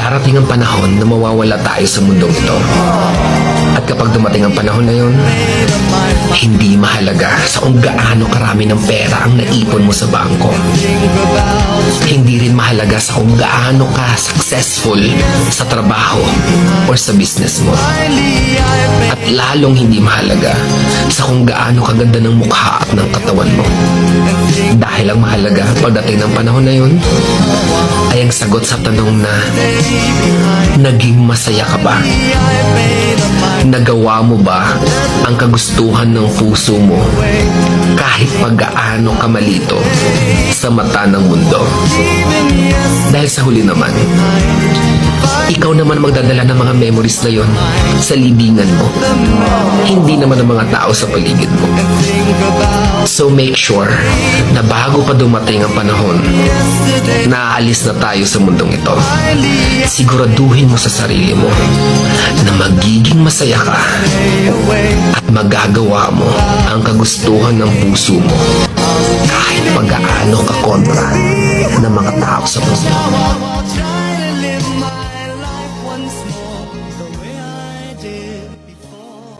Darating ang panahon na mawawala tayo sa mundong ito. At kapag dumating ang panahon na yun, hindi mahalaga sa kung gaano karami ng pera ang naipon mo sa bangko. Hindi rin mahalaga sa kung gaano ka successful sa trabaho or sa business mo. At lalong hindi mahalaga sa kung gaano kaganda ng mukha at ng katawan mo. Dahil ang mahalaga pagdating ng panahon na yun ay ang sagot sa tanong na naging masaya ka ba? Nagawa mo ba ang kagustuhan ng puso mo kahit pag-gaano ka malito sa mata ng mundo? Dahil sa huli naman, ikaw naman magdadala ng mga memories na yon sa libingan mo. Hindi naman ang mga tao sa paligid mo. So make sure na bago pa dumating ang panahon na aalis na tayo sa mundong ito, siguraduhin mo sa sarili mo na magiging masaya ka at magagawa mo ang kagustuhan ng puso mo kahit pag-aano ka kontra ng mga tao sa mundo.